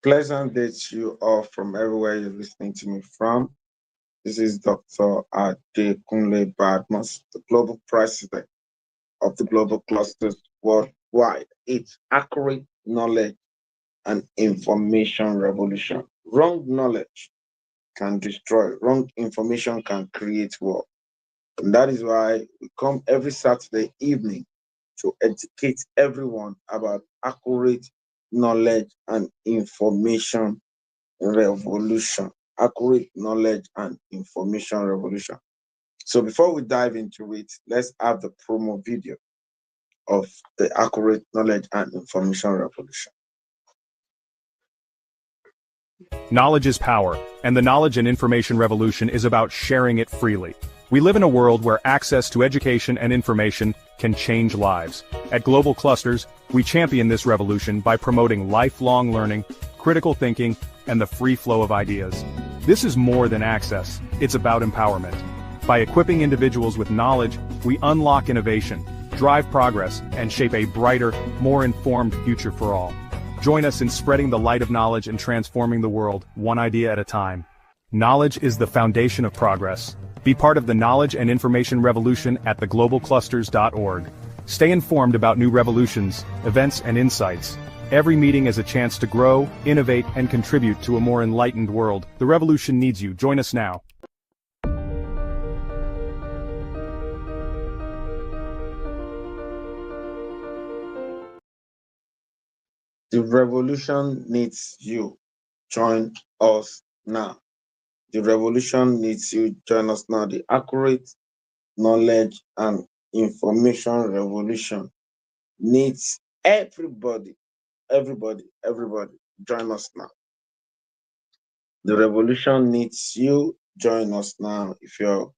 Pleasant day to you all from everywhere you're listening to me from. This is Dr. Adekunle Badmus, the global president of the global clusters worldwide. It's accurate knowledge and information revolution. Wrong knowledge can destroy, wrong information can create war. And that is why we come every Saturday evening to educate everyone about accurate knowledge and information revolution. Accurate knowledge and information revolution. So before we dive into it, let's have the promo video of the accurate knowledge and information revolution. Knowledge is power, and the knowledge and information revolution is about sharing it freely. We live in a world where access to education and information can change lives. At Global Clusters, we champion this revolution by promoting lifelong learning, critical thinking, and the free flow of ideas. This is more than access, it's about empowerment. By equipping individuals with knowledge, we unlock innovation, drive progress, and shape a brighter, more informed future for all. Join us in spreading the light of knowledge and transforming the world, one idea at a time. Knowledge is the foundation of progress. Be part of the knowledge and information revolution at theglobalclusters.org. Stay informed about new revolutions, events, and insights. Every meeting is a chance to grow, innovate, and contribute to a more enlightened world. The revolution needs you. Join us now. The revolution needs you. Join us now. The revolution needs you. Join us now. The accurate knowledge and information revolution needs everybody. Everybody. Join us now. The revolution needs you. Join us now. If you're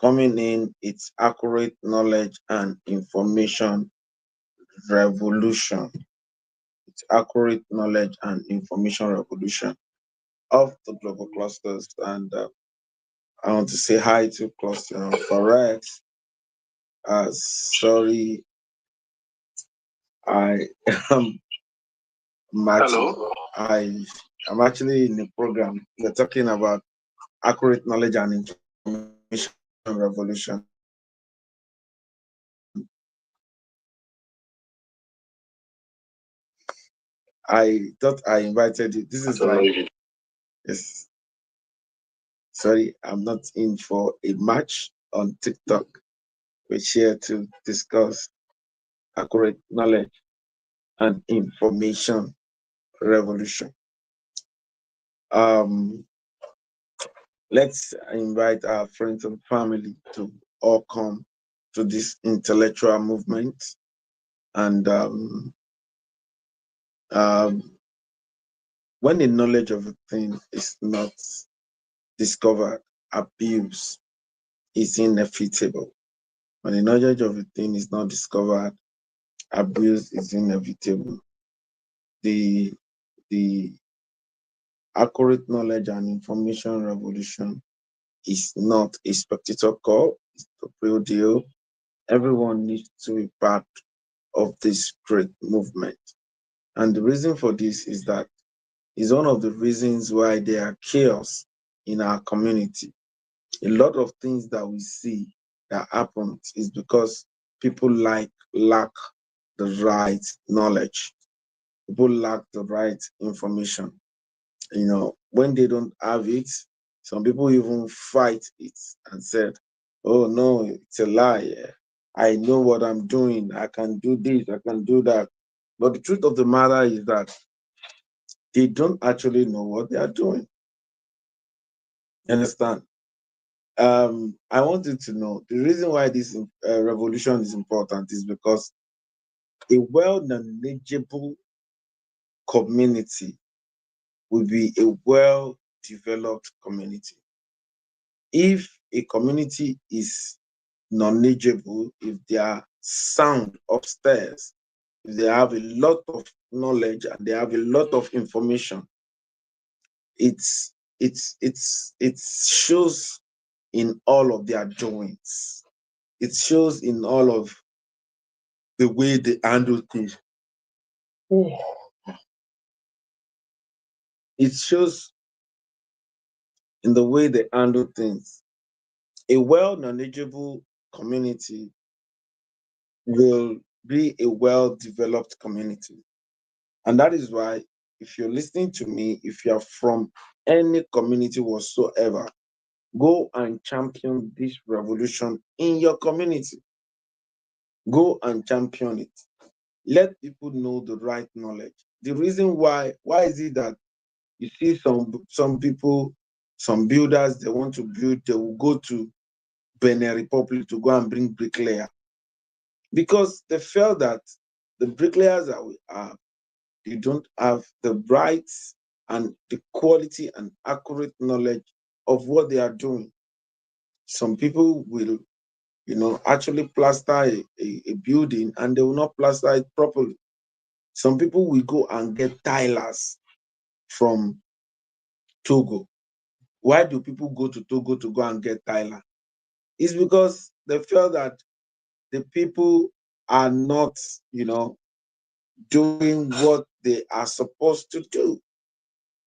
coming in, it's accurate knowledge and information revolution. It's accurate knowledge and information revolution of the global clusters. And I want to say hi to Cluster Forex. Sorry, I am Hello. I'm actually in the program. We're talking about accurate knowledge and information revolution. I thought I invited you. This I is don't know like, if it. yes, sorry, I'm not in for a match on TikTok. We're here to discuss accurate knowledge and information revolution. Um, let's invite our friends and family to all come to this intellectual movement. And um, when the knowledge of a thing is not discovered, abuse is inevitable. When the knowledge of a thing is not discovered, abuse is inevitable. The the accurate knowledge and information revolution is not a spectator call, it's the real deal. Everyone needs to be part of this great movement. And the reason for this is that is one of the reasons why there are chaos in our community. A lot of things that we see that happens is because people lack the right knowledge. People lack the right information. When they don't have it, some people even fight it and said, oh no, it's a lie. I know what I'm doing. I can do this, I can do that. But the truth of the matter is that they don't actually know what they are doing. You understand? I wanted to know the reason why this revolution is important is because a well-knowledgeable community will be a well-developed community. If a community is knowledgeable, if they are sound upstairs, if they have a lot of knowledge and they have a lot of information, it shows in all of their doings. It shows in all of the way they handle things. It shows in the way they handle things. A well knowledgeable community will be a well developed community. And that is why, if you're listening to me, if you're from any community whatsoever, go and champion this revolution in your community. Go and champion it. Let people know the right knowledge. The reason why is it that you see some people, some builders, they want to build, they will go to Benin Republic to go and bring bricklayer because they felt that the bricklayers that we have, they don't have the rights and the quality and accurate knowledge of what they are doing. Some people will, actually plaster a building and they will not plaster it properly. Some people will go and get tilers from Togo. Why do people go to Togo to go and get tiler? It's because they feel that the people are not, doing what they are supposed to do.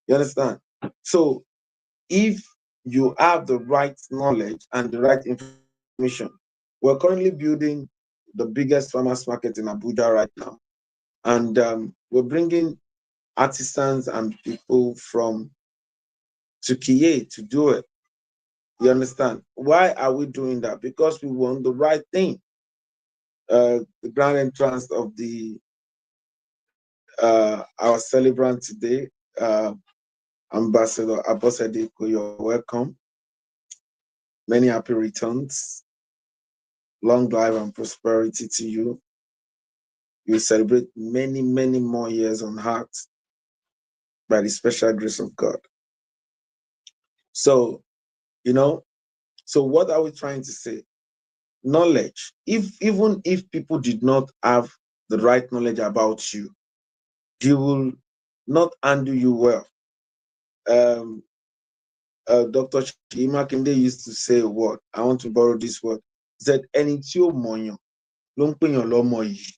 You understand? So if you have the right knowledge and the right information, we're currently building the biggest farmers market in Abuja right now. And we're bringing artisans and people from Tukiye to do it. You understand? Why are we doing that? Because we want the right thing. The grand entrance of the our celebrant today, Ambassador Abosadeko, you're welcome. Many happy returns, long life and prosperity to you. You celebrate many, many more years on earth by the special grace of God. So, you know, so what are we trying to say? Knowledge. Even if people did not have the right knowledge about you, they will not handle you well. Um, Dr. Shima Kinde used to say a word. I want to borrow this word. He said, "Ẹni tí ó mọ̀yàn ló ń pèyàn lọ́mọ yìí."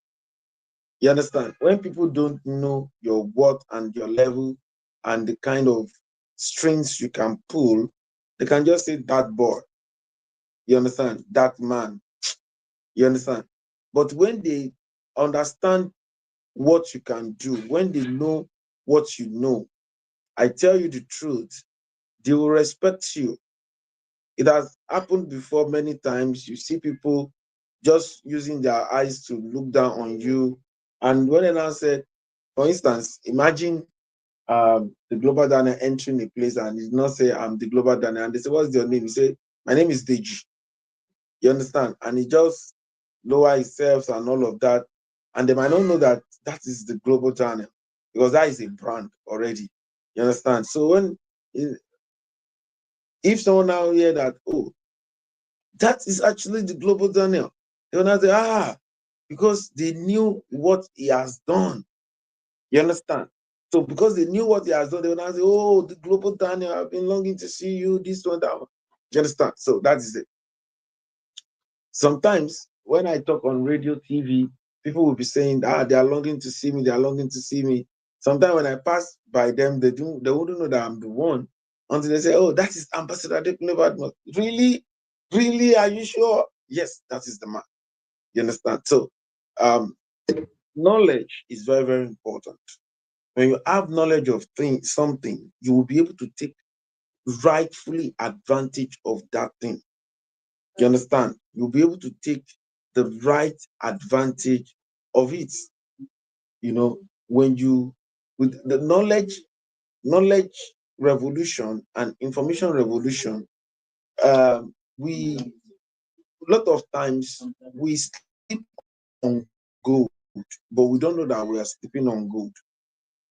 You understand? When people don't know your worth and your level and the kind of strings you can pull, they can just say that boy. You understand? That man. You understand? But when they understand what you can do, when they know what you know, I tell you the truth, they will respect you. It has happened before many times. You see people just using their eyes to look down on you. And when I now said, for instance, imagine the global diner entering a place and he did not say, "I'm the global diner." And they say, "What's your name?" He say, "My name is Deji." You understand? And he just lower himself and all of that. And they might not know that that is the global channel because that is a brand already. You understand? So if someone now hear that, oh, that is actually the global Daniel, they will now say, because they knew what he has done. You understand? So because they knew what he has done, they will now say, oh, the global Daniel, I've been longing to see you, this one, that one. You understand? So that is it. Sometimes when I talk on radio, TV, people will be saying, they are longing to see me, they are longing to see me. Sometimes when I pass by them, they wouldn't know that I'm the one until they say, oh, that is Ambassador Adekunle Badmus. Really? Really? Are you sure? Yes, that is the man. You understand? So um, knowledge is very, very important. When you have knowledge of something, you will be able to take rightfully advantage of that thing. You understand? You'll be able to take the right advantage of it. When you with the knowledge revolution and information revolution, we a lot of times we sleep on gold, but we don't know that we are sleeping on gold.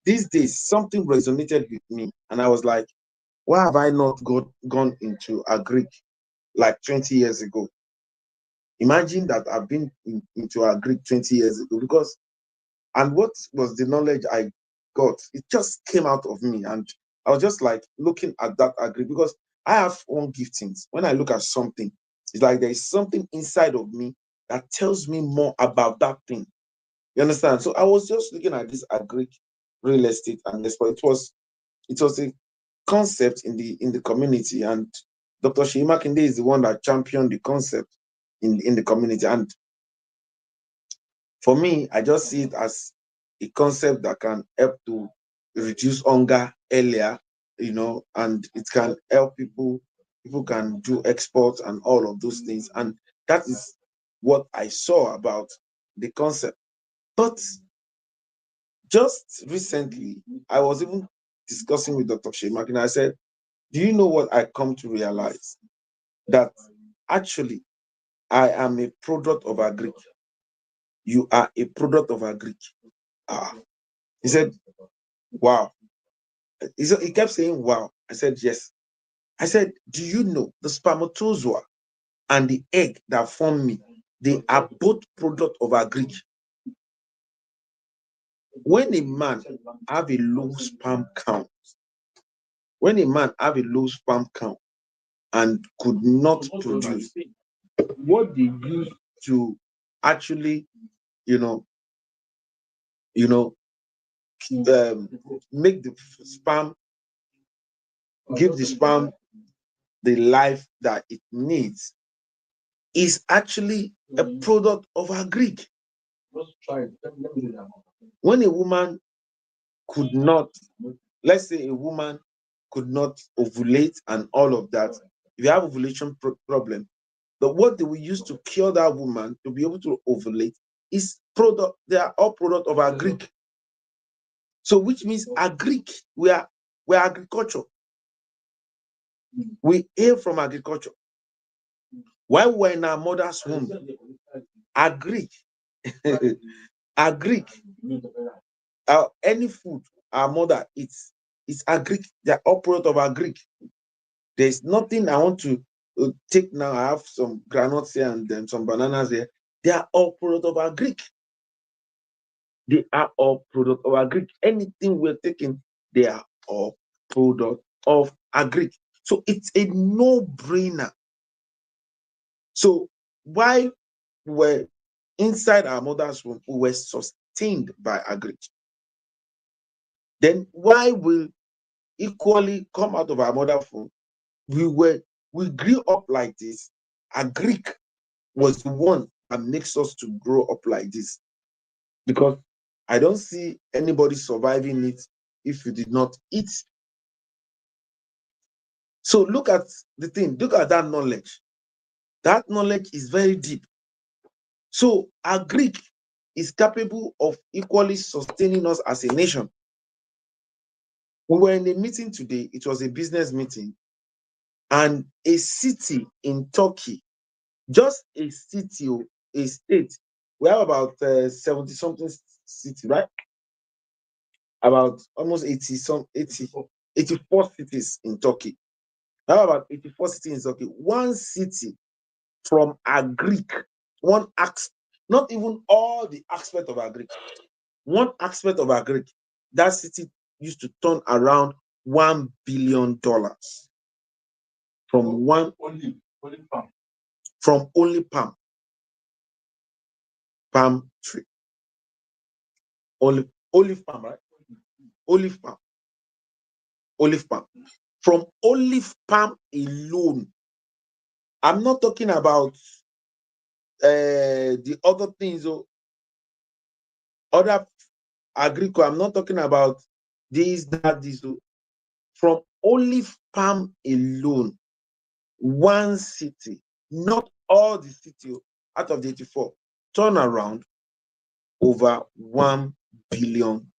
These days, something resonated with me, and I was like, why have I not gone into agric like 20 years ago? Imagine that I've been into agric 20 years ago because, and what was the knowledge I got? It just came out of me. And I was just like looking at that agric because I have one giftings. When I look at something, it's like there is something inside of me that tells me more about that thing. You understand? So I was just looking at this agric real estate and this, but it was It was a concept in the community, and Dr. Sheyi Makinde is the one that championed the concept in the community. And for me, I just see it as a concept that can help to reduce hunger earlier, and it can help people. People can do exports and all of those things. And that is what I saw about the concept. But just recently, I was even discussing with Dr. Shemak, and I said, do you know what I come to realize? That actually I am a product of agric. You are a product of agric. Ah. He said, wow. He kept saying, wow. I said, yes. I said, do you know the spermatozoa and the egg that form me, they are both product of agric. When a man have a low sperm count, and could not produce, what they use to actually, make the sperm, give the sperm the life that it needs, is actually a product of agric. When a woman could not, let's say a woman could not ovulate and all of that, if you have ovulation problem, but what they will use to cure that woman to be able to ovulate is product. They are all product of agric. So which means agric, we're agriculture. We hail from agriculture. While we're in our mother's womb, agric, agric, any food our mother eats is agric. They're all product of agric. There's nothing I want to take now. I have some granules here and then some bananas here. They are all product of agric. They are all product of agric. Anything we're taking, they are all product of agric. So it's a no-brainer. So while we're inside our mother's womb, we were sustained by agric. Then why will equally come out of our mother's womb? We grew up like this. Agric was the one that makes us to grow up like this, because I don't see anybody surviving it if you did not eat. So look at the thing, look at that knowledge. That knowledge is very deep. So agric is capable of equally sustaining us as a nation. We were in a meeting today, it was a business meeting, and a city in Turkey, just a city, a state, we have about 70 something city, right? About almost 84 cities in Turkey. We have about 84 cities in Turkey. One city from agric, not even all the aspect of agric, one aspect of agric, that city used to turn around $1 billion from only palm tree. Olive palm, right? Olive palm. From olive palm alone. I'm not talking about the other things, or other agriculture. I'm not talking about this, that, this. From olive palm alone, one city, not all the city out of the 84, turn around over $1 billion.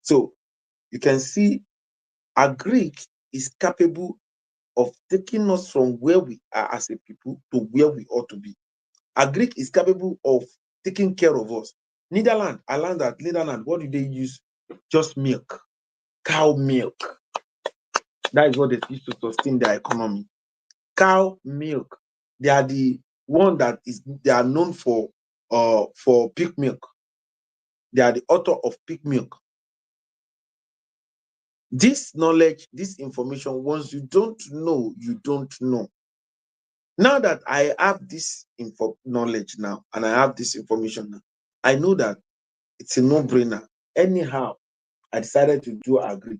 So you can see agric is capable of taking us from where we are as a people to where we ought to be. Agric is capable of taking care of us. Netherlands, I learned that Netherlands, what do they use? Just milk, cow milk. That is what they use to sustain their economy. Cow milk. They are the one that they are known for pig milk. They are the author of pig milk. This knowledge, this information, once you don't know, you don't know. Now that I have this knowledge now, and I have this information now, I know that it's a no-brainer. anyhow, I decided to do agric.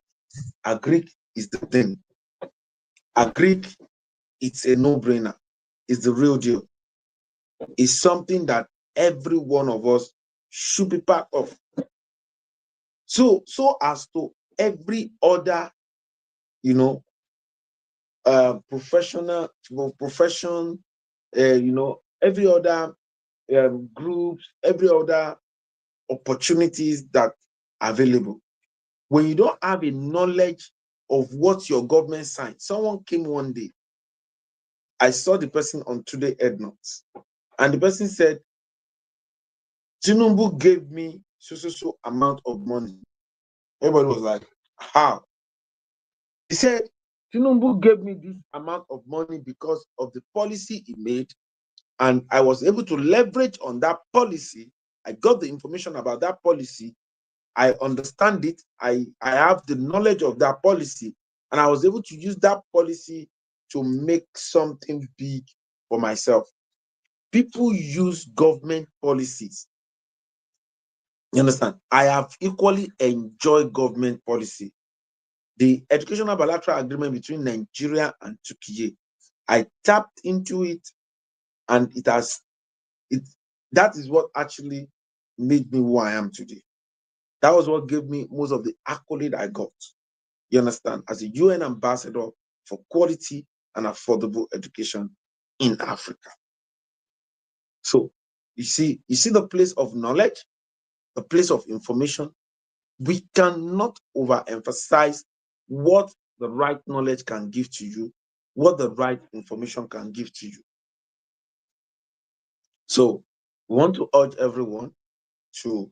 Agric is the thing. Agric, it's a no-brainer. It's the real deal. It's something that every one of us should be part of. So as to every other, professional profession, every other groups, every other opportunities that are available. When you don't have a knowledge of what your government signed, someone came one day. I saw the person on Today Head Notes, and the person said, Tinubu gave me so amount of money. Everybody was like, how? He said, Tinubu gave me this amount of money because of the policy he made, and I was able to leverage on that policy. I got the information about that policy. I understand it. I have the knowledge of that policy, and I was able to use that policy to make something big for myself. People use government policies. You understand? I have equally enjoyed government policy. The educational bilateral agreement between Nigeria and Turkey, I tapped into it, and that is what actually made me who I am today. That was what gave me most of the accolade I got. You understand? As a UN ambassador for quality and affordable education in Africa. So you see the place of knowledge, the place of information. We cannot overemphasize what the right knowledge can give to you, what the right information can give to you. So we want to urge everyone to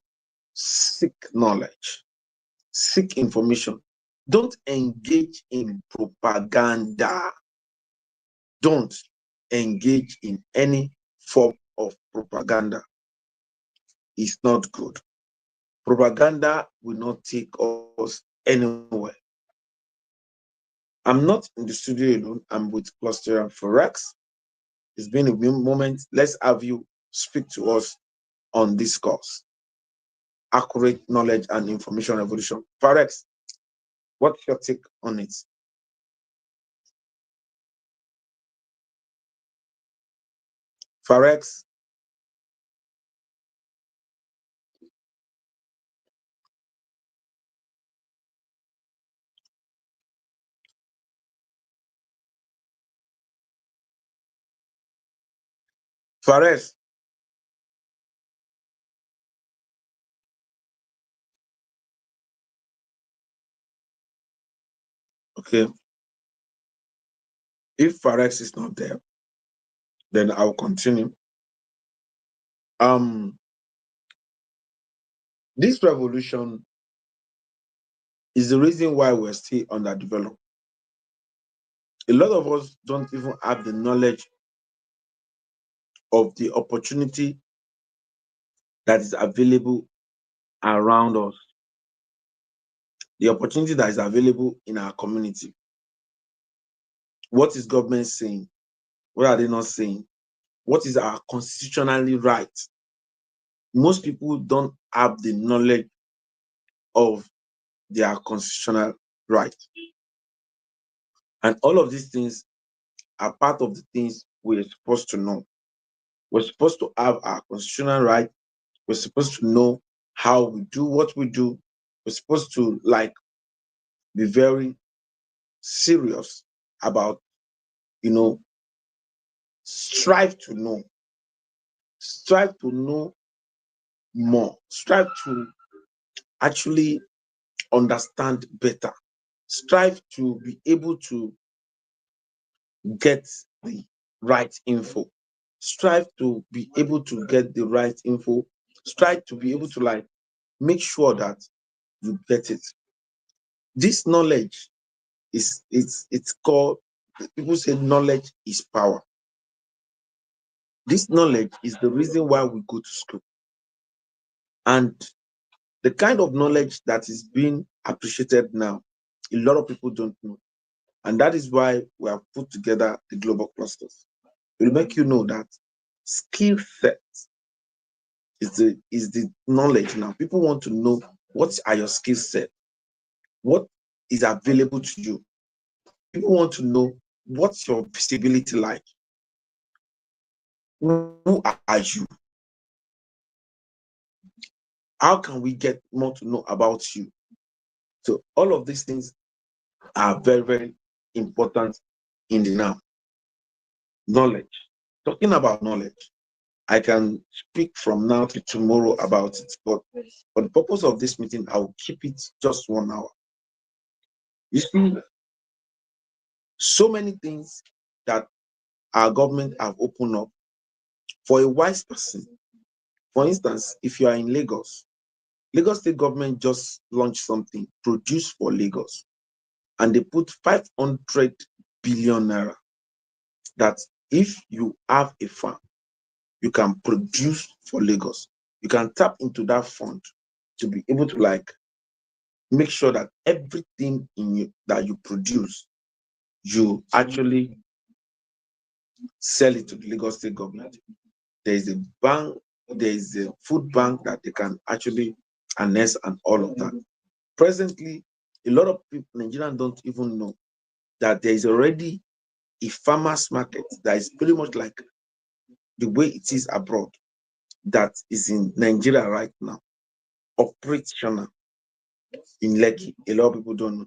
seek knowledge, seek information. Don't engage in propaganda. Don't engage in any form of propaganda. It's not good. Propaganda will not take us anywhere. I'm not in the studio alone. I'm with Cluster and Forex. It's been a moment. Let's have you speak to us on this course. Accurate knowledge and information revolution. Forex, what's your take on it? Forex. Forex. Okay. If Forex is not there, then I'll continue. This revolution is the reason why we're still underdeveloped. A lot of us don't even have the knowledge of the opportunity that is available around us, the opportunity that is available in our community. What is government saying? What are they not saying? What is our constitutionally right? Most people don't have the knowledge of their constitutional right. And all of these things are part of the things we're supposed to know. We're supposed to have our constitutional right. We're supposed to know how we do what we do. We're supposed to be very serious about, strive to know more, strive to actually understand better, strive to be able to get the right info, strive to be able to get the right info, strive to be able to make sure that you get it. This knowledge it's called, people say knowledge is power. This knowledge is the reason why we go to school. And the kind of knowledge that is being appreciated now, a lot of people don't know. And that is why we have put together the global clusters. It will make you know that skill set is the knowledge now. People want to know What are your skill set? What is available to you? People want to know what's your visibility like? Who are you? How can we get more to know about you? So all of these things are very, very important in the now. Knowledge. Talking about knowledge, I can speak from now to tomorrow about it, but for the purpose of this meeting, I will keep it just 1 hour. You see, so many things that our government have opened up for a wise person. For instance, if you are in Lagos, Lagos state government just launched something, Produce for Lagos, and they put 500 billion naira that if you have a farm, you can produce for Lagos. You can tap into that fund to be able to make sure that everything in you that you produce, you actually sell it to the Lagos state government. There is a bank, there is a food bank that they can actually harness and all of that. Presently, a lot of people, Nigerians don't even know that there is already a farmers market that is pretty much like the way it is abroad, that is in Nigeria right now, operational in Lekki. A lot of people don't know.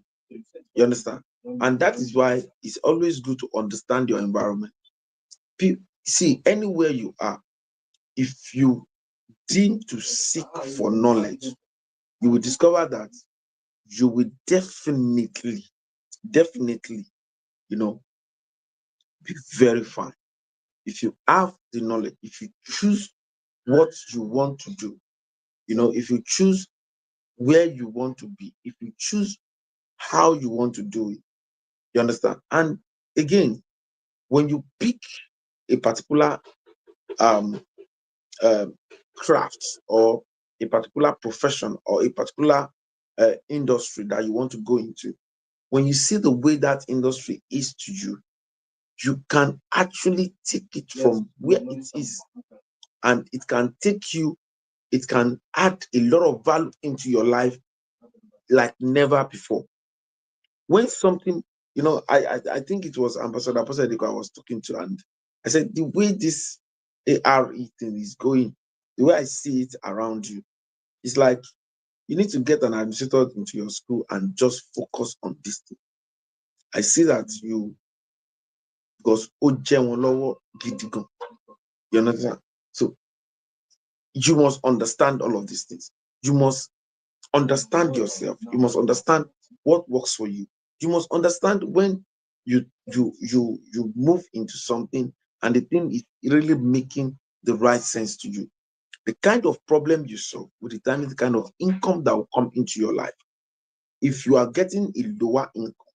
You understand? And that is why it's always good to understand your environment. See, anywhere you are, if you deem to seek for knowledge, you will discover that you will definitely, be very fine. If you have the knowledge, if you choose what you want to do, if you choose where you want to be, if you choose how you want to do it, you understand? And again, when you pick a particular um, uh, craft or a particular profession or a particular industry that you want to go into, when you see the way that industry is to you, you can actually take it from where it is, and it can add a lot of value into your life like never before. When something, I think it was Ambassador Posedeko I was talking to, and I said, the way this ARE thing is going, the way I see it around you, it's like you need to get an administrator into your school and just focus on this thing. I see that because you understand? So you must understand all of these things. You must understand yourself. You must understand what works for you. You must understand when you move into something and the thing is really making the right sense to you. The kind of problem you solve will determine the kind of income that will come into your life. If you are getting a lower income,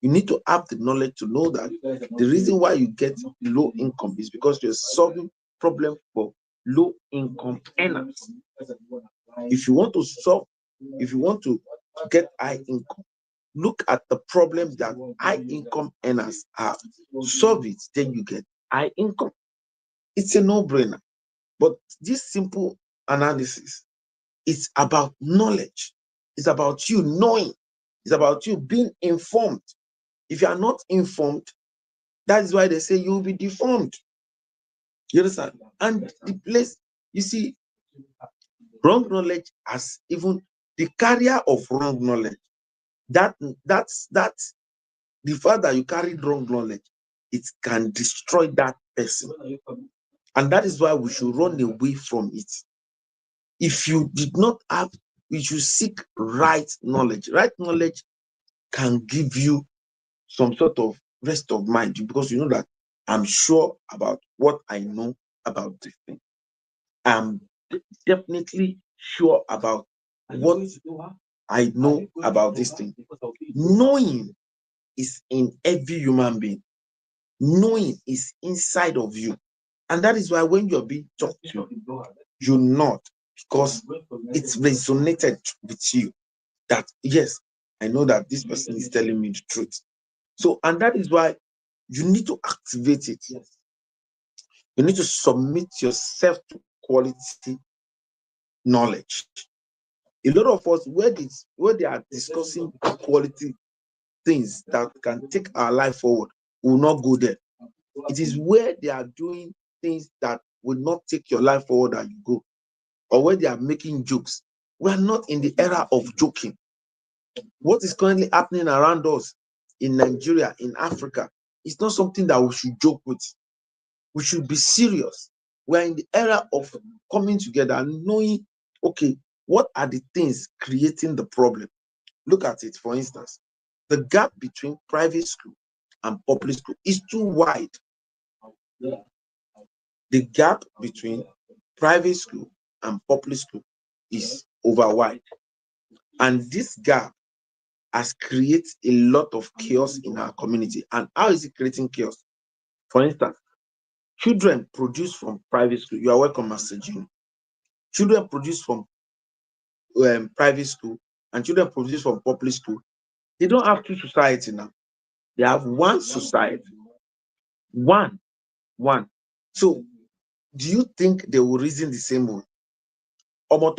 you need to have the knowledge to know that the reason why you get low income is because you're solving problem for low income earners. If you want to solve, if you want to get high income, look at the problems that high income earners have. Solve it, then you get high income. It's a no-brainer. But this simple analysis is about knowledge. It's about you knowing. It's about you being informed. If you are not informed, that is why they say you will be deformed. You understand? And the place, you see, wrong knowledge has even the carrier of wrong knowledge. That's the fact that you carry wrong knowledge, it can destroy that person. And that is why we should run away from it. If you did not have, you should seek right knowledge. Right knowledge can give you some sort of rest of mind because you know that I'm sure about what I know about this thing. I'm definitely sure about what I know about this thing. Knowing is in every human being. Knowing is inside of you. And that is why when you're being talked to, you nod because it's resonated with you that, yes, I know that this person is telling me the truth. So, and that is why you need to activate it. You need to submit yourself to quality knowledge. A lot of us, where they are discussing quality things that can take our life forward, will not go there. It is where they are doing things that will not take your life forward that you go, or where they are making jokes. We are not in the era of joking. What is currently happening around us in Nigeria, in Africa, is not something that we should joke with. We should be serious. We are in the era of coming together and knowing, okay, what are the things creating the problem? Look at it, for instance, the gap between private school and public school is too wide. The gap between private school and public school is over wide. And this gap has created a lot of chaos in our community. And how is it creating chaos? For instance, children produced from private school, you are welcome, Master Jim. Children produced from private school and children produced from public school, they don't have two society now. They have one society. One. So, do you think they will reason the same way? Do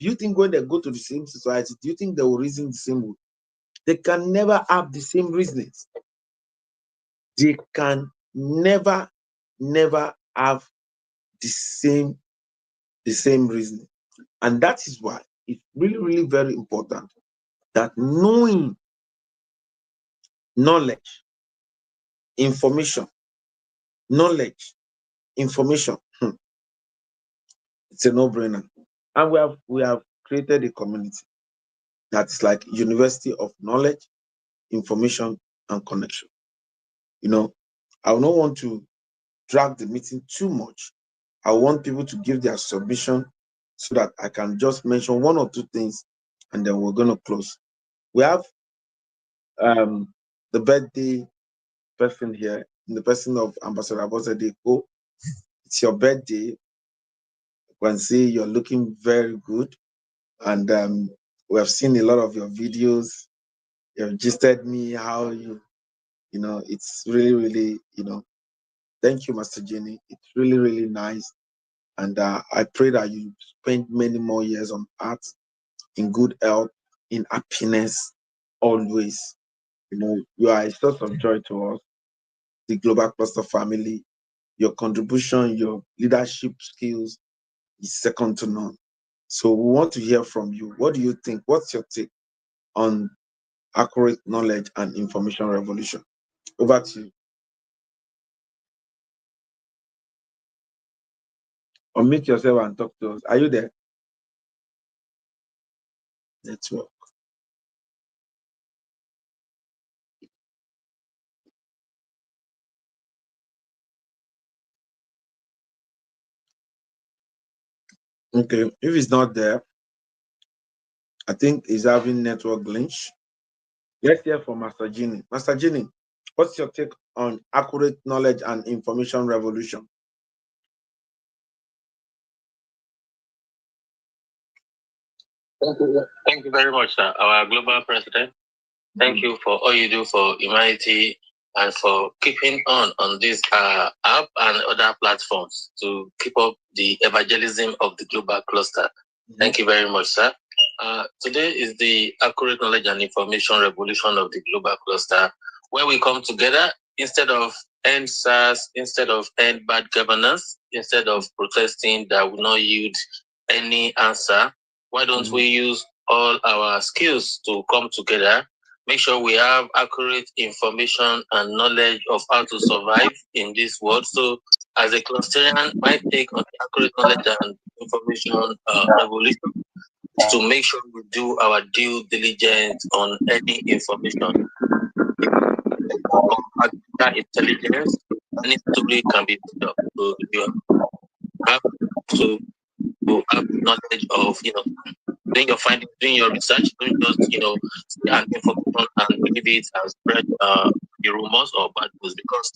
you think when they go to the same society, do you think they will reason the same way? They can never have the same reasonings. They can never have the same reasoning. And that is why it's really very important that knowing knowledge, information, it's a no-brainer. And we have created a community that's like University of Knowledge, Information, and Connection. You know, I don't want to drag the meeting too much. I want people to give their submission so that I can just mention one or two things and then we're going to close. We have the birthday person here, in the person of Ambassador Abosede Ko. It's your birthday. You can see you're looking very good. And we have seen a lot of your videos. You have gisted me how it's really, thank you, Master Jenny. It's really nice. And I pray that you spend many more years on earth in good health, in happiness, always. You are a source of joy to us, the Global Cluster family. Your contribution, your leadership skills is second to none. So we want to hear from you. What do you think? What's your take on accurate knowledge and information revolution? Over to you. Unmute yourself and talk to us. Are you there? Network. Okay, if it's not there, I think he's having network glitch. Let's hear from Master Ginny. Master Ginny, what's your take on accurate knowledge and information revolution? Thank you very much, sir. Our global president. Thank you for all you do for humanity and for keeping on this app and other platforms to keep up the evangelism of the global cluster. Thank you very much, sir. Today is the accurate knowledge and information revolution of the global cluster, where we come together instead of end SARS, instead of end bad governance, instead of protesting that will not yield any answer. Why don't we use all our skills to come together, make sure we have accurate information and knowledge of how to survive in this world? So as a clusterian, my take on the accurate knowledge and information revolution is to make sure we do our due diligence on any information. Artificial intelligence, any story can be made up. So you have to have knowledge of, doing your findings, doing your research, don't just, see an information and believe it and spread the rumors or bad news, because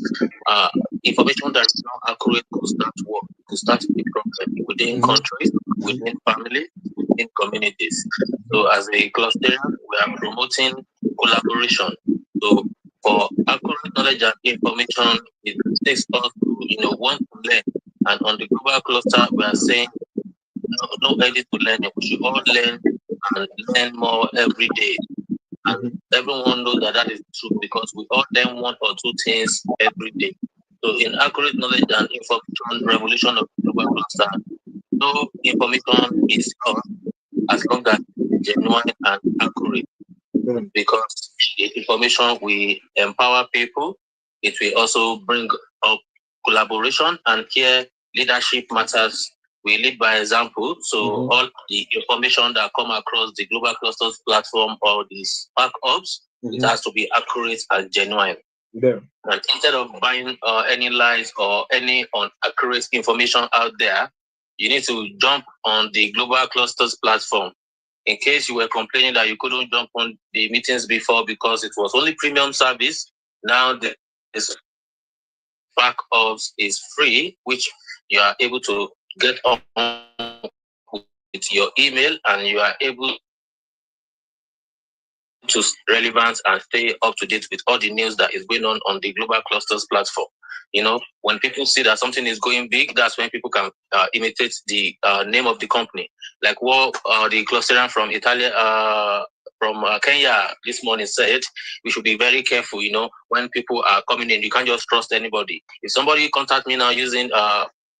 information that is not accurate could start war, could start a problem within countries, within families, within communities. So as a cluster, we are promoting collaboration. So for accurate knowledge and information, it takes us to, want to learn. And on the global cluster, we are saying no edit to learning. We should all learn and learn more every day. And everyone knows that that is true because we all learn one or two things every day. So, in accurate knowledge and information revolution of global cluster, no information is yours as long as it's genuine and accurate. Because the information will empower people, it will also bring up collaboration, and here leadership matters. We lead by example. So all the information that come across the global clusters platform or the Spark Ops, it has to be accurate and genuine. And instead of buying any lies or any inaccurate information out there, you need to jump on the global clusters platform. In case you were complaining that you couldn't jump on the meetings before because it was only premium service, now the Spark Ops is free, which you are able to get on with your email, and you are able to relevant and stay up to date with all the news that is going on the global clusters platform. When people see that something is going big, that's when people can imitate the name of the company. Like what the clusterian from Italy, from Kenya this morning said, we should be very careful, when people are coming in. You can't just trust anybody. If somebody contact me now using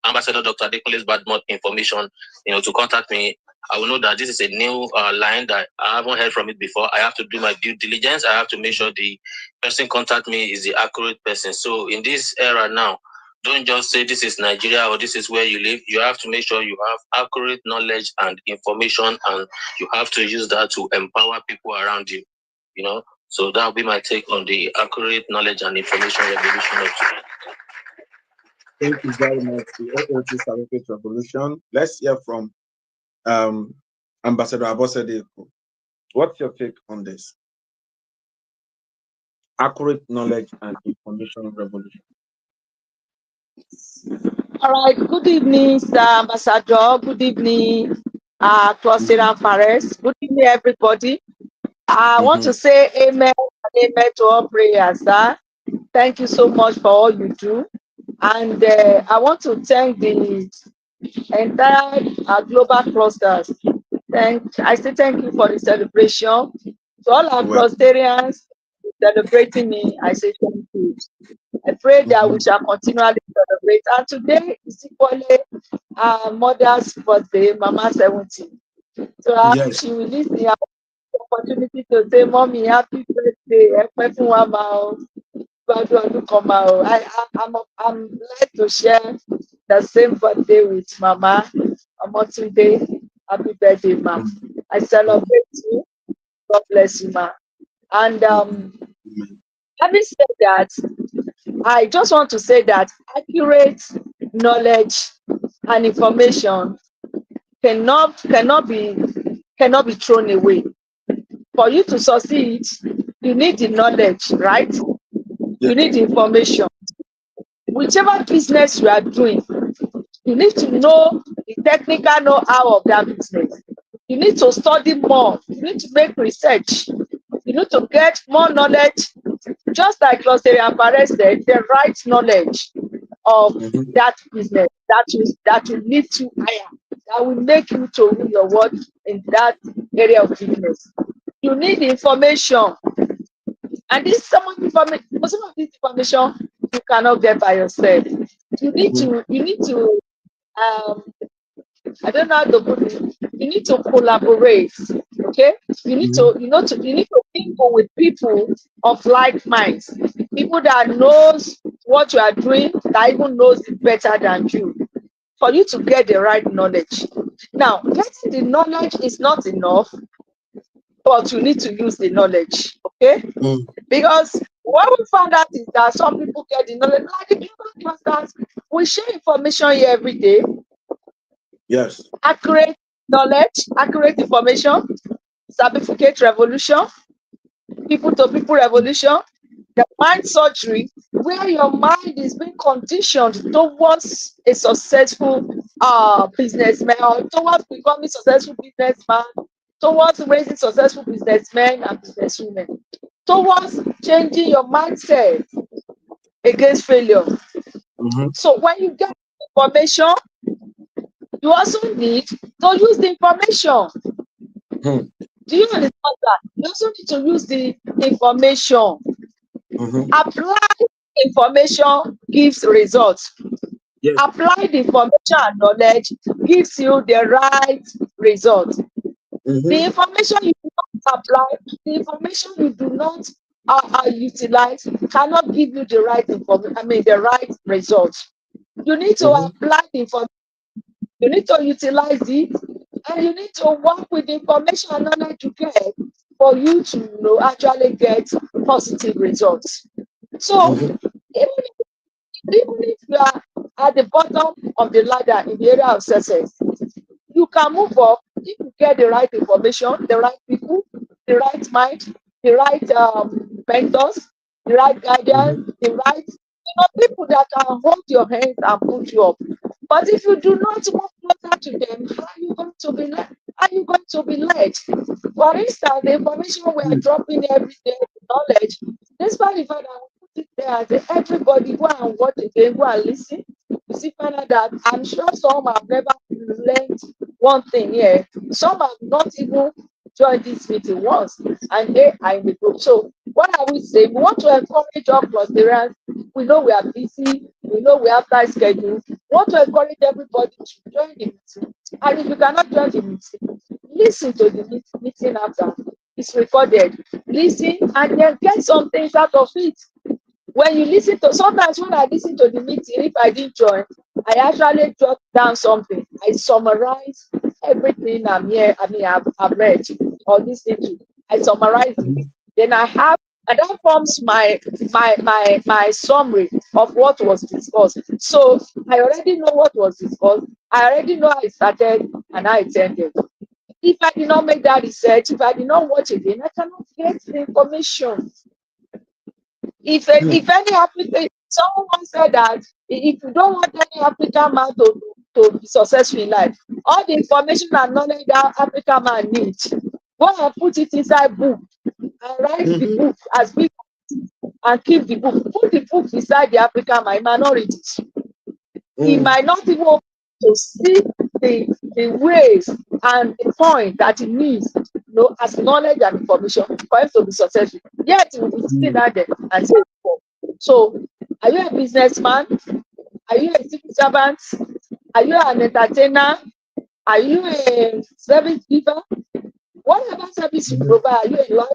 Ambassador Dr. Adekunle's Badmouth information, to contact me, I will know that this is a new line that I haven't heard from it before. I have to do my due diligence. I have to make sure the person contact me is the accurate person. So in this era now, don't just say this is Nigeria or this is where you live. You have to make sure you have accurate knowledge and information, and you have to use that to empower people around you. So that will be my take on the accurate knowledge and information revolution of today. Thank you very much to OOT Accurate Revolution. Let's hear from Ambassador Abosede. What's your take on this? Accurate knowledge and information revolution. All right. Good evening, Sir Ambassador. Good evening, Cluster Fares. Good evening, everybody. I want to say amen and amen to all prayers, sir. Thank you so much for all you do. And I want to thank the entire global clusters. I say thank you for the celebration. To all our clusterians celebrating me, I say thank you. I pray that we shall continually celebrate. And today is equally mother's birthday, Mama 70. So she will leave me an opportunity to say, Mommy, happy birthday. I'm glad to share the same birthday with Mama. Today, happy birthday, Mom. I celebrate you. God bless you, Ma. And having said that, I just want to say that accurate knowledge and information cannot be thrown away. For you to succeed, you need the knowledge, right? You need the information. Whichever business you are doing, you need to know the technical know-how of that business. You need to study more. You need to make research. You need to get more knowledge. Just like Clusterian Perez said, the right knowledge of that business that will lead to higher, that will make you to win your work in that area of business. You need information, and some of this information you cannot get by yourself. You need to I don't know how to put it. You need to collaborate. Okay, you need to mingle with people of like minds, people that knows what you are doing, that even knows it better than you, for you to get the right knowledge. Now, getting the knowledge is not enough, but you need to use the knowledge. Okay, because what we found out is that some people get the knowledge, like the global clusters. We share information here every day. Yes. Accurate knowledge, accurate information, certificate revolution, people to people revolution, the mind surgery, where your mind is being conditioned towards a successful businessman, or towards becoming successful businessman, towards raising successful businessmen and businesswomen, towards changing your mindset against failure. So when you get information, you also need to use the information. Mm. Do you understand that? You also need to use the information. Mm-hmm. Apply information gives results. Yes. Apply the information and knowledge gives you the right result. Mm-hmm. The information you do not apply, the information you do not utilize cannot give you the right information. I mean, the right result. You need to Mm-hmm. apply the information. You need to utilize it, and you need to work with the information and knowledge you get for you to actually get positive results. So, Mm-hmm. even if you are at the bottom of the ladder in the area of success, you can move up if you get the right information, the right people, the right mind, the right mentors, the right guidance, the right people that can hold your hands and put you up. But if you do not move closer to them, how are you going to be led? How are you going to be led? For instance, the information we are dropping every day, the knowledge, despite the fact that we put it there, and say, everybody go and watch again, go and listen. You see, find out that I'm sure some have never learned one thing here. Some have not even joined this meeting once, and they are in the group. So, what are we saying? We want to encourage our clusterers. We know we are busy. We know we have tight schedules. We want to encourage everybody to join the meeting. And if you cannot join the meeting, listen to the meeting after. It's recorded. Listen and then get some things out of it. When you listen to, sometimes when I listen to the meeting, if I didn't join, I actually jot down something. I summarize everything I'm here. I mean, I've read or listened to. I summarize it. Then I have, and that forms my summary of what was discussed. So I already know what was discussed. I already know how it started and how it ended. If I did not make that research, if I did not watch again, I cannot get the information. If any African, someone once said that if you don't want any African man to be successful in life, all the information and knowledge that African man needs, go and put it inside book and write the book as big and keep the book. Put the book beside the African man, he might not read it. He might not even open to see the ways and the point that he needs, as knowledge and information for him to be successful. Yet he will be sitting out there and say, so, are you a businessman? Are you a civil servant? Are you an entertainer? Are you a service giver? Whatever service you provide, are you a lawyer?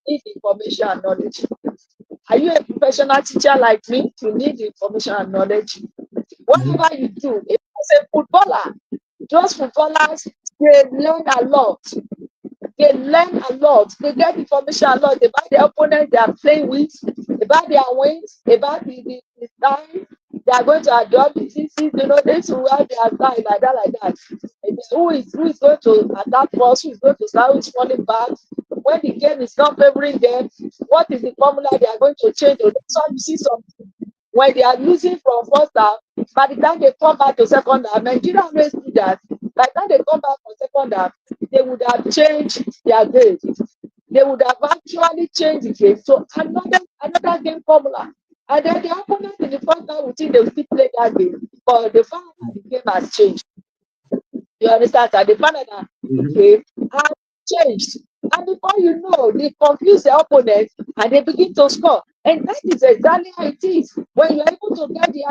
Need information and knowledge. Are you a professional teacher like me? You need information and knowledge. Whatever you do, if you're a footballer, those footballers, they learn a lot. They learn a lot. They get information a lot about the opponent they are playing with, about their wins, about the time they are going to adopt the diseases. They to wear their style like that. And who is going to attack first? Who is going to start? Who is falling back? When the game is not favoring them, what is the formula they are going to change? So you see something. When they are losing from first half, by the time they come back to second half, Nigeria always do that. By the time they come back for second half, they would have changed their game. They would have actually changed the game. So another game formula. And then the opponent in the first half will think they will still play that game. But the fact that the game has changed. You understand that the fact that the game has changed. And before you know, they confuse the opponent and they begin to score. And that is exactly how it is. When you're able to get the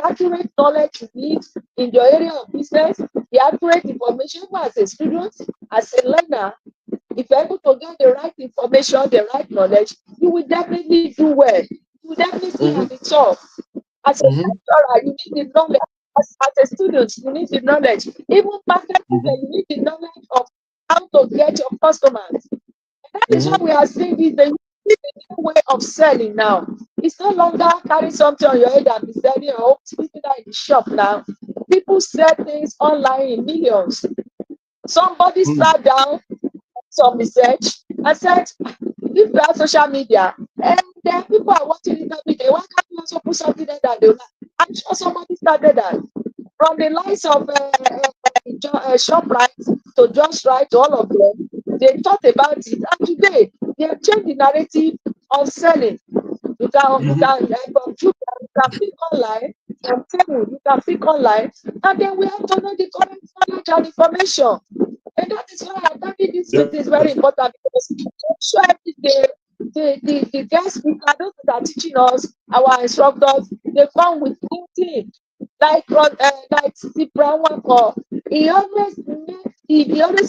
accurate knowledge you need in your area of business, the accurate information as a student, as a learner, if you're able to get the right information, the right knowledge, you will definitely do well. You will definitely have the top. As a lecturer, you need the knowledge. As a student, you need the knowledge. Even marketing, you need the knowledge of how to get your customers. That is what we are seeing is the new way of selling now. It's no longer carry something on your head and be selling or speaking out in the shop now. People sell things online in millions. Somebody sat down, some research, and said, if you have social media, and then people are watching it every day, why can't you also put something there that they like? I'm sure somebody started that. From the likes of ShopRite to Just Right to all of them, they thought about it. And today, they have changed the narrative of selling. You can pick online from table, you can pick online, and then we have to know the current knowledge and information. And that is why attending this meeting is very important, because sure the guest speaker, those that are teaching us, our instructors, they come with new things. Like the brown one for he always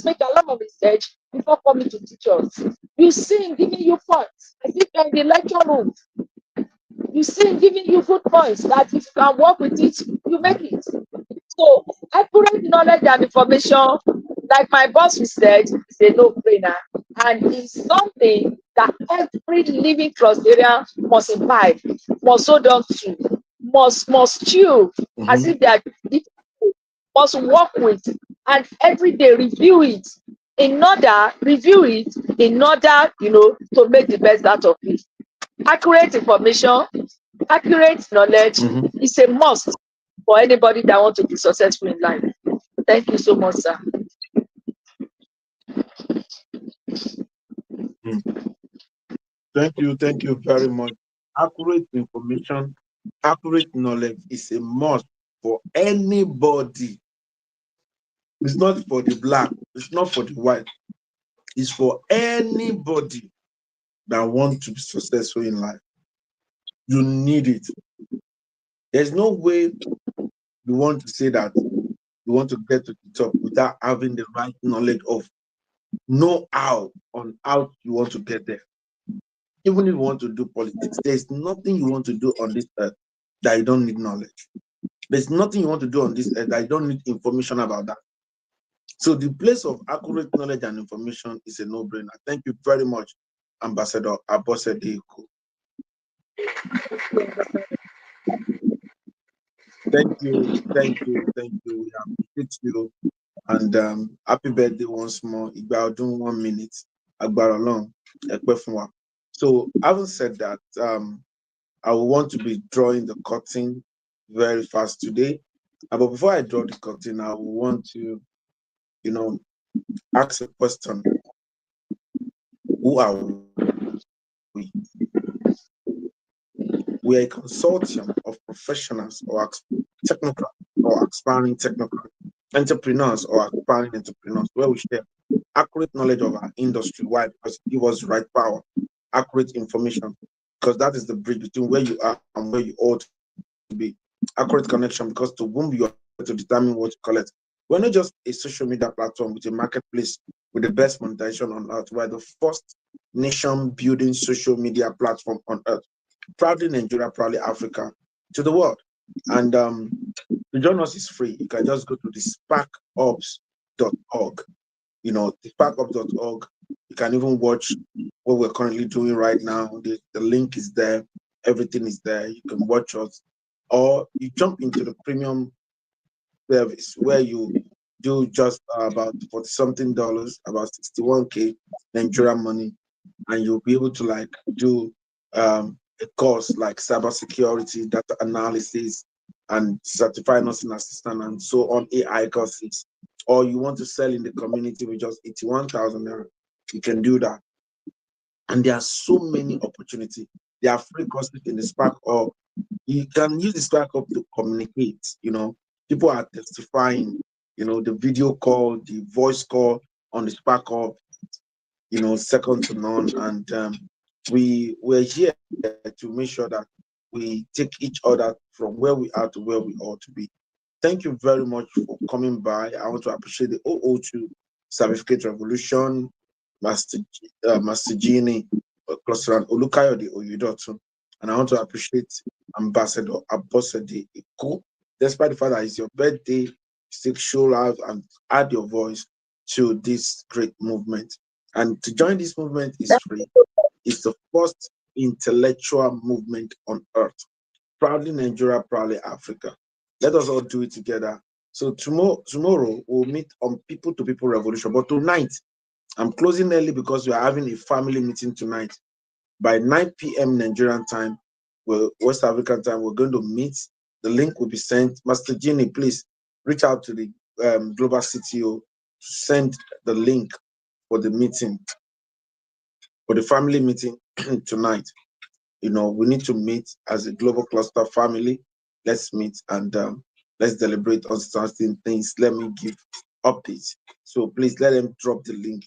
make a lot of research before coming to teach us. You see him giving you points as if you're in the lecture room. You see him giving you good points that if you can work with it, you make it. So accurate knowledge and information, like my boss said, is a no-brainer, and it's something that every living crustacean must imbibe, must hold on to, must chew, as if they are must work with, and every day review it in order, to make the best out of it. Accurate information, accurate knowledge is a must for anybody that wants to be successful in life. Thank you so much, sir. Thank you very much. Accurate information, accurate knowledge is a must for anybody. It's not for the black, it's not for the white, it's for anybody that wants to be successful in life. You need it. There's no way you want to say that you want to get to the top without having the right knowledge of know how on how you want to get there. Even if you want to do politics, there's nothing you want to do on this earth that you don't need knowledge. There's nothing you want to do on this earth that you don't need information about that. So the place of accurate knowledge and information is a no-brainer. Thank you very much, Ambassador Abosede. Thank you. We appreciate you. And happy birthday once more. Igba ọdún 1 minute. Agbára Ọlọ́run, ẹ pẹ́ fún wa. So having said that, I will want to be drawing the curtain very fast today. But before I draw the curtain, I will want to, ask a question. Who are we? We are a consortium of professionals or technocrats or aspiring technocrats, entrepreneurs or aspiring entrepreneurs, where we share accurate knowledge of our industry. Why? Because it gives us right power, accurate information, because that is the bridge between where you are and where you ought to be. Accurate connection, because to whom you are to determine what you collect. We're not just a social media platform with a marketplace with the best monetization on earth. We're the first nation building social media platform on earth. Proudly Nigeria, proudly Africa to the world. And to join us is free. You can just go to the sparkups.org. The sparkups.org. You can even watch what we're currently doing right now. The link is there. Everything is there. You can watch us. Or you jump into the premium service where you do just about $40-something, about 61K Nigerian money, and you'll be able to do a course like cybersecurity, data analysis, and certified nursing assistant, and so on, AI courses. Or you want to sell in the community with just 81,000 naira, you can do that. And there are so many opportunities. There are free courses in the Spark Hub. You can use the Spark Hub to communicate. People are testifying. The video call, the voice call on the Spark Hub, second to none. And we're here to make sure that we take each other from where we are to where we ought to be. Thank you very much for coming by. I want to appreciate the 002 Certificate Revolution, Master Gini, Cluster and Olukayode Oyedotun. And I want to appreciate Ambassador Abosede Eko. Despite the fact that it's your birthday, still show love and add your voice to this great movement. And to join this movement is free. It's the first intellectual movement on earth. Proudly Nigeria, proudly Africa. Let us all do it together. So tomorrow we'll meet on People to People Revolution. But tonight, I'm closing early because we are having a family meeting tonight. By 9 p.m. Nigerian time, West African time, we're going to meet. The link will be sent. Master Gini, please reach out to the Global CTO to send the link for the meeting, for the family meeting tonight. We need to meet as a global cluster family. let's meet and let's deliberate on certain things. Let me give updates. So please let them drop the link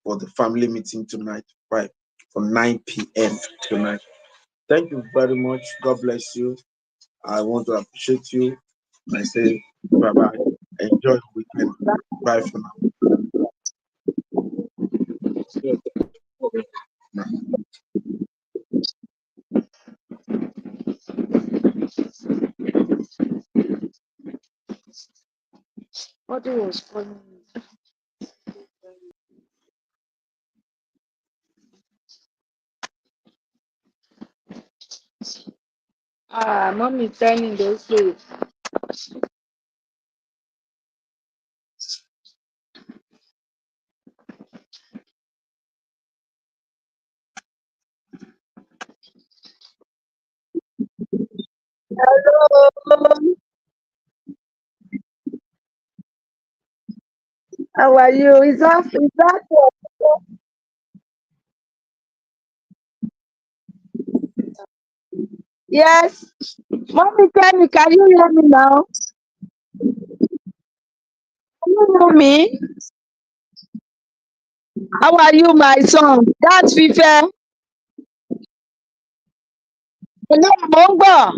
for the family meeting tonight, right? From 9 p.m. tonight. Thank you very much. God bless you. I want to appreciate you. And I say bye bye. Enjoy the weekend. Bye for now. What was calling me? Mommy turning those days. Hello. How are you? Is that yes? Mommy tell me, can you hear me now? Can you hear me? How are you, my son? That's Fife. Hello, Mongo.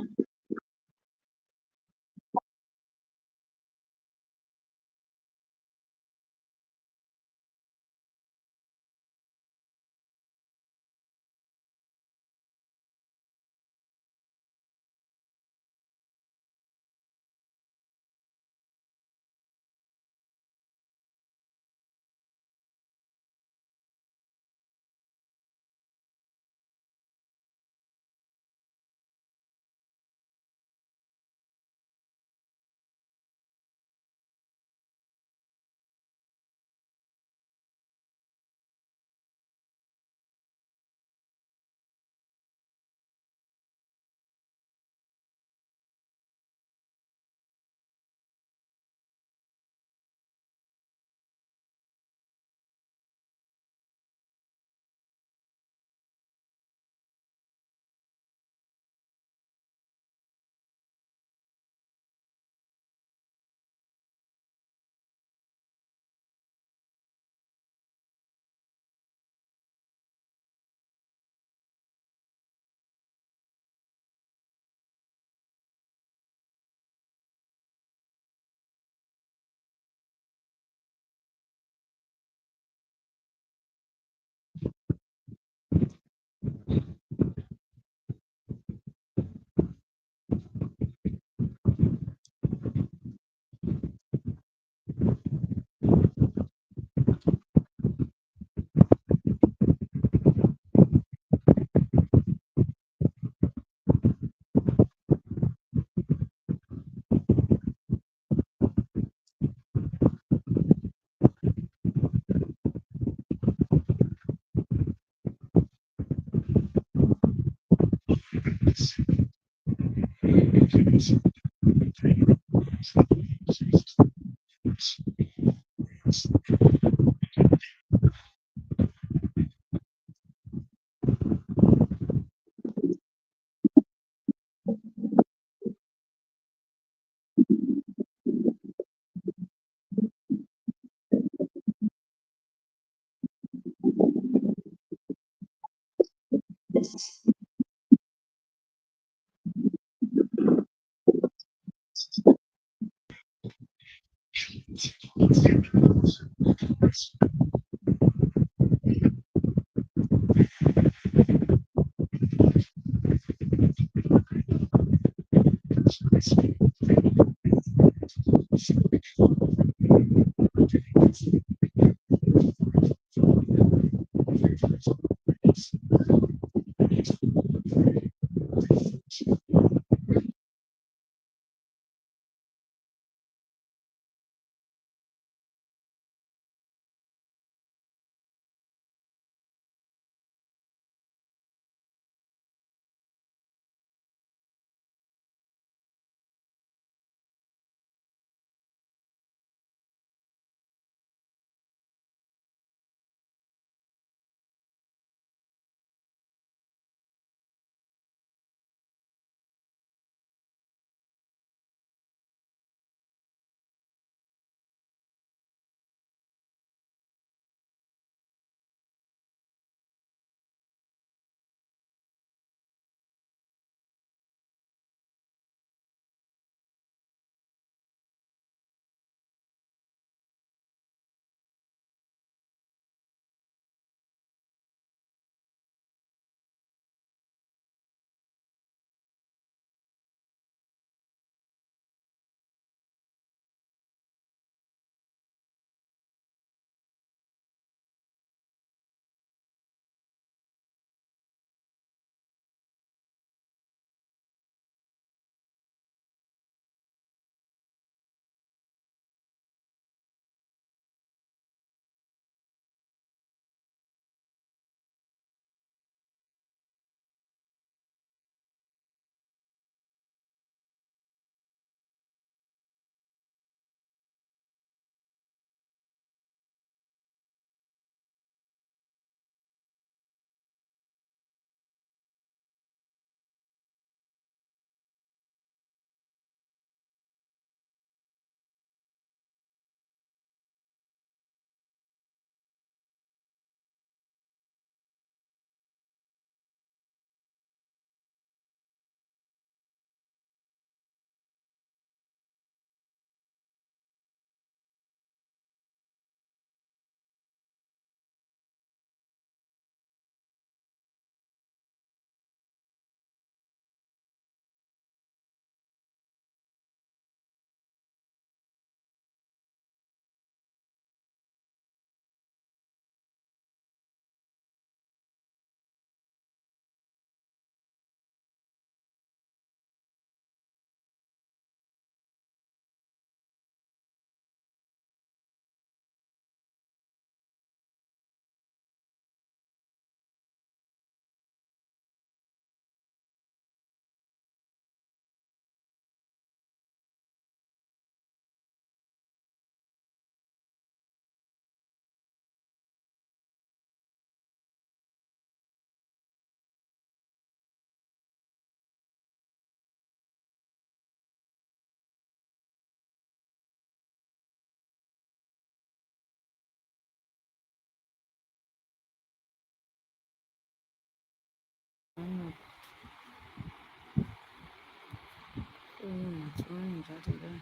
tó rìn jáde báyìí.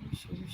Oríṣiríṣi.